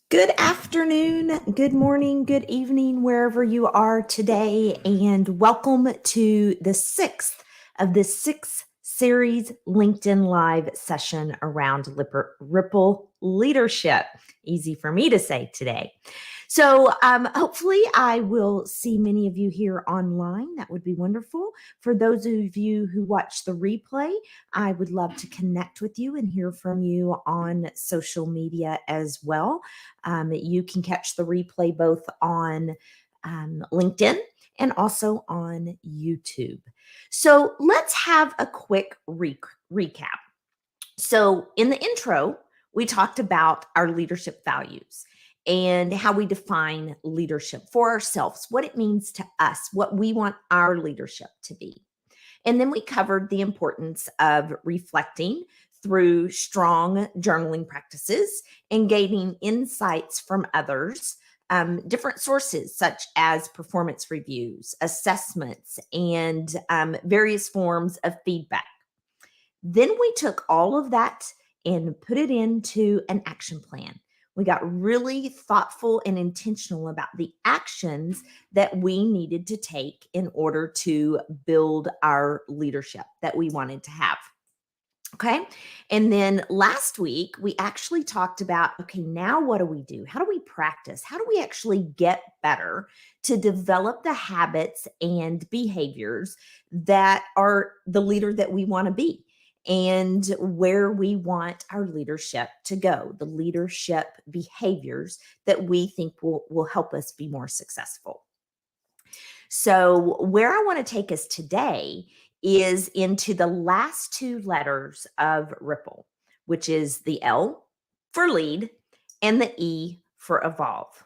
Good afternoon, good morning, good evening, wherever you are today, and welcome to the sixth of the six series LinkedIn Live session around Ripple leadership. Easy for me to say today. So, hopefully, I will see many of you here online. That would be wonderful. For those of you who watch the replay, I would love to connect with you and hear from you on social media as well. You can catch the replay both on LinkedIn and also on YouTube. So let's have a quick recap. So, in the intro, we talked about our leadership values and how we define leadership for ourselves, what it means to us, what we want our leadership to be. And then we covered the importance of reflecting through strong journaling practices and gaining insights from others, different sources such as performance reviews, assessments, and various forms of feedback. Then we took all of that and put it into an action plan. We got really thoughtful and intentional about the actions that we needed to take in order to build our leadership that we wanted to have. Okay. And then last week, we actually talked about okay, now what do we do? How do we practice? How do we actually get better to develop the habits and behaviors that are the leader that we want to be? And where we want our leadership to go, the leadership behaviors that we think will help us be more successful. So, where I want to take us today is into the last two letters of Ripple, which is the L for lead and the E for evolve.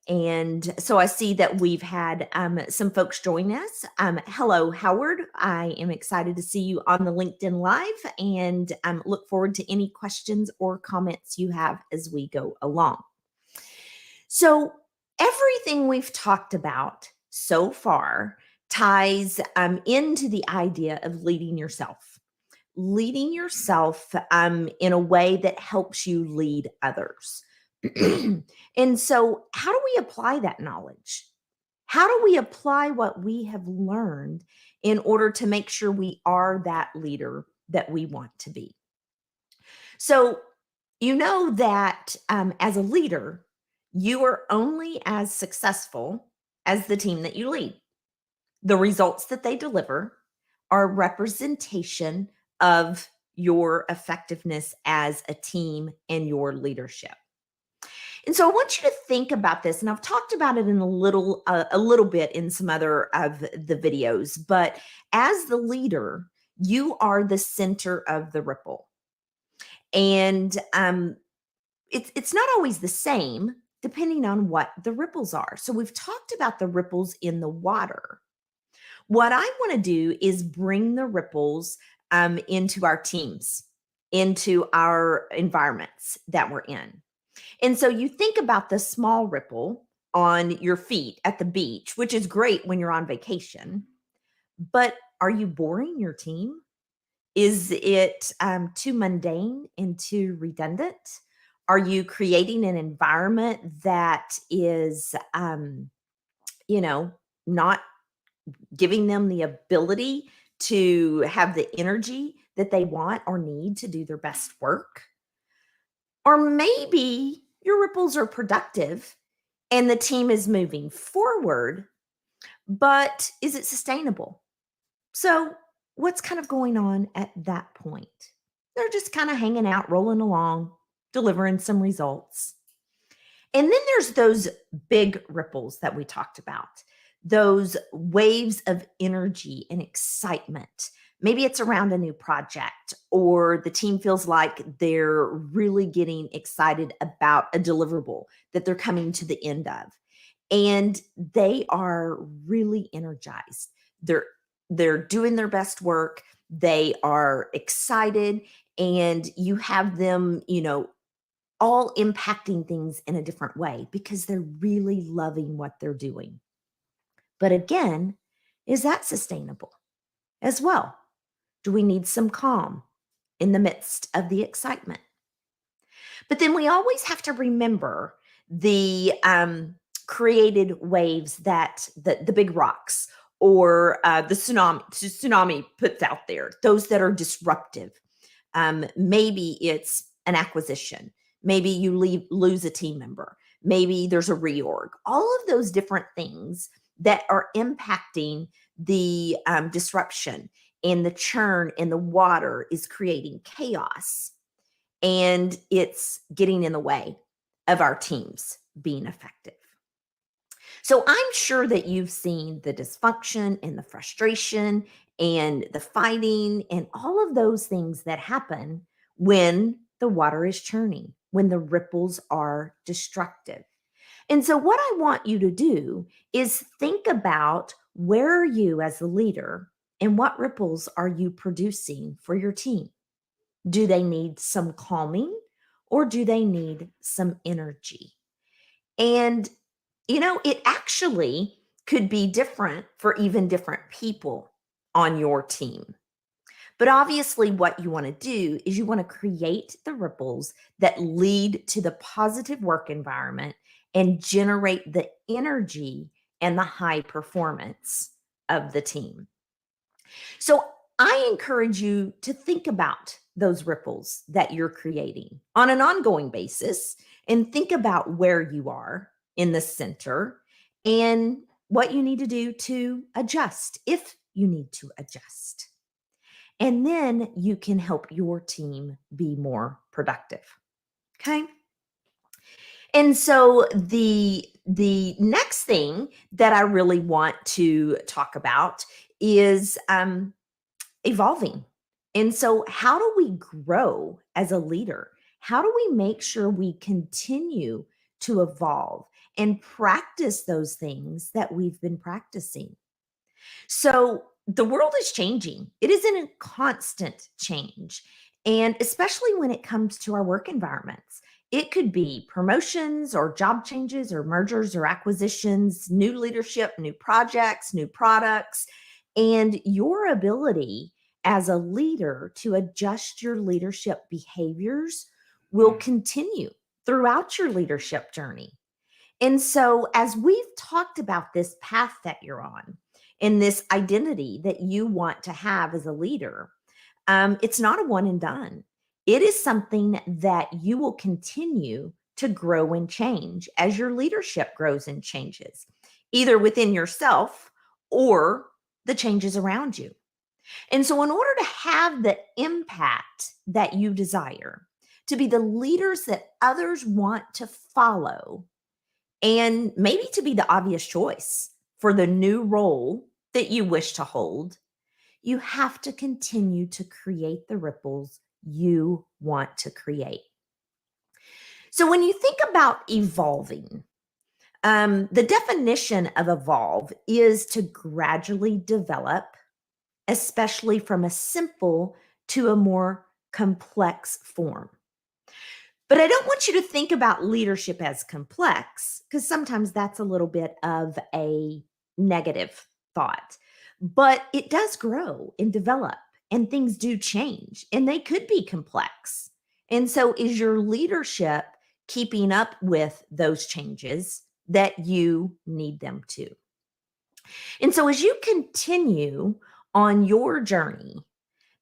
And so I see that we've had some folks join us. Hello, Howard. I am excited to see you on the LinkedIn Live and look forward to any questions or comments you have as we go along. So, everything we've talked about so far ties into the idea of leading yourself in a way that helps you lead others. And so, how do we apply that knowledge? How do we apply what we have learned in order to make sure we are that leader that we want to be? So, you know that as a leader, you are only as successful as the team that you lead. The results that they deliver are a representation of your effectiveness as a team and your leadership. And so I want you to think about this, and I've talked about it in a little bit in some other of the videos. But as the leader, you are the center of the ripple, and it's not always the same depending on what the ripples are. So we've talked about the ripples in the water. What I want to do is bring the ripples into our teams, into our environments that we're in. And so you think about the small ripple on your feet at the beach, which is great when you're on vacation. But are you boring your team? Is it too mundane and too redundant? Are you creating an environment that is, not giving them the ability to have the energy that they want or need to do their best work? Or maybe your ripples are productive and the team is moving forward, but is it sustainable? So, what's kind of going on at that point? They're just kind of hanging out, rolling along, delivering some results. And then there's those big ripples that we talked about, those waves of energy and excitement. Maybe it's around a new project, or the team feels like they're really getting excited about a deliverable that they're coming to the end of. And they are really energized. They're doing their best work. They are excited, and you have them, all impacting things in a different way because they're really loving what they're doing. But again, is that sustainable as well? Do we need some calm in the midst of the excitement? But then we always have to remember the created waves that the big rocks or the tsunami puts out there, those that are disruptive. Maybe it's an acquisition. Maybe you lose a team member. Maybe there's a reorg. All of those different things that are impacting the disruption and the churn in the water is creating chaos, and it's getting in the way of our teams being effective. So I'm sure that you've seen the dysfunction and the frustration and the fighting and all of those things that happen when the water is churning, when the ripples are destructive. And so, what I want you to do is think about where are you as a leader and what ripples are you producing for your team? Do they need some calming or do they need some energy? And, it actually could be different for even different people on your team. But obviously, what you want to do is you want to create the ripples that lead to the positive work environment and generate the energy and the high performance of the team. So I encourage you to think about those ripples that you're creating on an ongoing basis and think about where you are in the center and what you need to do to adjust if you need to adjust. And then you can help your team be more productive. Okay? And so the next thing that I really want to talk about is evolving. And so, how do we grow as a leader? How do we make sure we continue to evolve and practice those things that we've been practicing? So, the world is changing, it is in a constant change. And especially when it comes to our work environments, it could be promotions or job changes or mergers or acquisitions, new leadership, new projects, new products, and your ability as a leader to adjust your leadership behaviors will continue throughout your leadership journey. And so, as we've talked about this path that you're on and this identity that you want to have as a leader, it's not a one and done. It is something that you will continue to grow and change as your leadership grows and changes, either within yourself or the changes around you. And so, in order to have the impact that you desire, to be the leaders that others want to follow, and maybe to be the obvious choice for the new role that you wish to hold, you have to continue to create the ripples you want to create. So, when you think about evolving, the definition of evolve is to gradually develop, especially from a simple to a more complex form. But I don't want you to think about leadership as complex because sometimes that's a little bit of a negative thought. But it does grow and develop, and things do change, and they could be complex. And so, is your leadership keeping up with those changes that you need them to? And so, as you continue on your journey,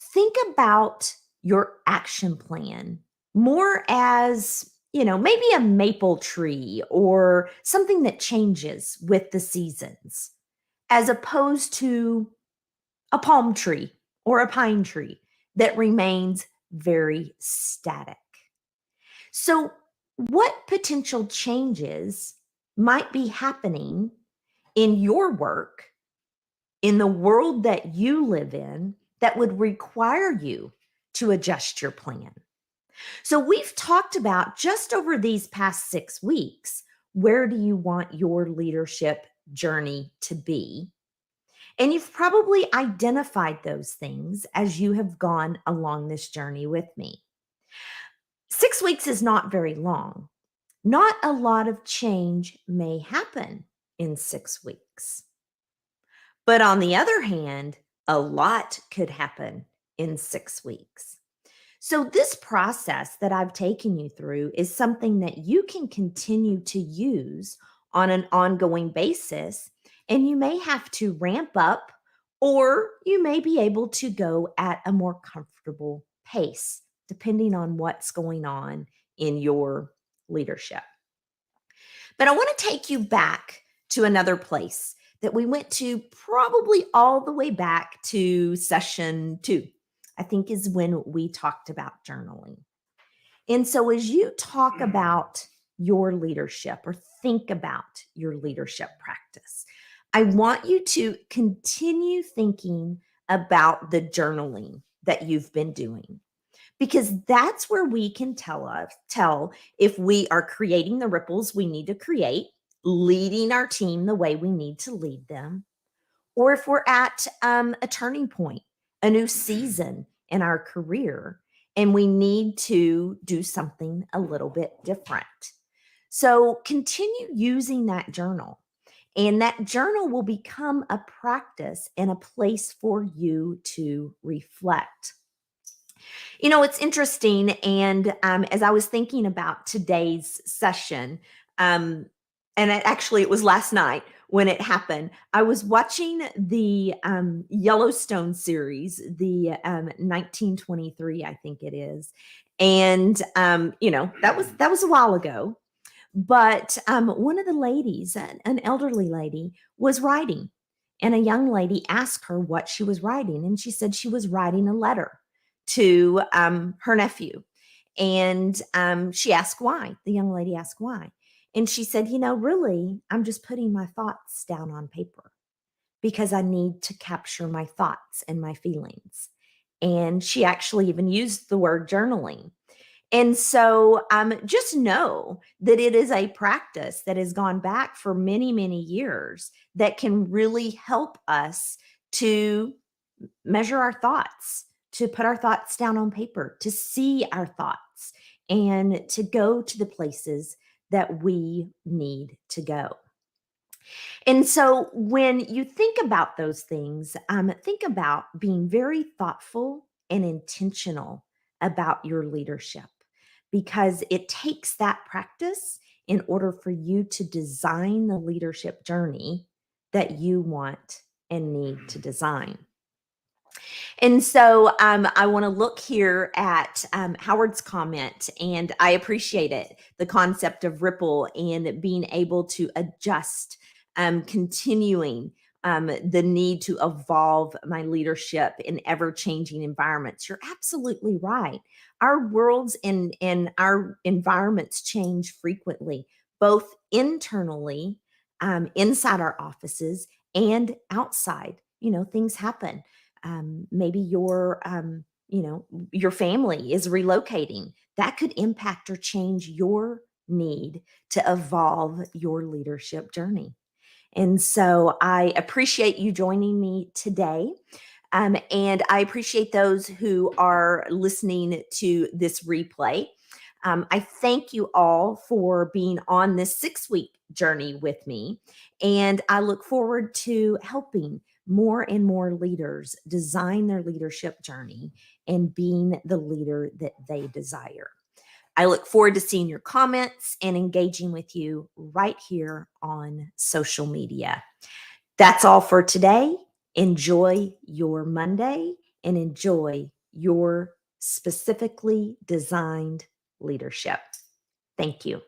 think about your action plan more as, maybe a maple tree or something that changes with the seasons, as opposed to a palm tree or a pine tree that remains very static. So, what potential changes might be happening in your work, in the world that you live in, that would require you to adjust your plan? So, we've talked about just over these past 6 weeks, where do you want your leadership journey to be? And you've probably identified those things as you have gone along this journey with me. 6 weeks is not very long. Not a lot of change may happen in 6 weeks. But on the other hand, a lot could happen in 6 weeks. So, this process that I've taken you through is something that you can continue to use on an ongoing basis. And you may have to ramp up, or you may be able to go at a more comfortable pace, depending on what's going on in your leadership. But I want to take you back to another place that we went to probably all the way back to session 2, I think is when we talked about journaling. And so as you talk about your leadership or think about your leadership practice, I want you to continue thinking about the journaling that you've been doing, because that's where we can tell if we are creating the ripples we need to create, leading our team the way we need to lead them, or if we're at a turning point, a new season in our career, and we need to do something a little bit different. So continue using that journal, and that journal will become a practice and a place for you to reflect. It's interesting. And as I was thinking about today's session, actually, it was last night when it happened. I was watching the Yellowstone series, the 1923, I think it is, and that was a while ago. But one of the ladies, an elderly lady, was writing, and a young lady asked her what she was writing, and she said she was writing a letter to her nephew. And she asked why. The young lady asked why. And she said, really, I'm just putting my thoughts down on paper because I need to capture my thoughts and my feelings. And she actually even used the word journaling. And so just know that it is a practice that has gone back for many, many years that can really help us to measure our thoughts, to put our thoughts down on paper, to see our thoughts, and to go to the places that we need to go. And so when you think about those things, think about being very thoughtful and intentional about your leadership, because it takes that practice in order for you to design the leadership journey that you want and need to design. And so I want to look here at Howard's comment, and I appreciate it, the concept of ripple and being able to adjust, continuing the need to evolve my leadership in ever changing environments. You're absolutely right. Our worlds and our environments change frequently, both internally, inside our offices, and outside. Things happen. Maybe your family is relocating. That could impact or change your need to evolve your leadership journey. And so I appreciate you joining me today. And I appreciate those who are listening to this replay. I thank you all for being on this 6-week journey with me. And I look forward to helping more and more leaders design their leadership journey and being the leader that they desire. I look forward to seeing your comments and engaging with you right here on social media. That's all for today. Enjoy your Monday and enjoy your specifically designed leadership. Thank you.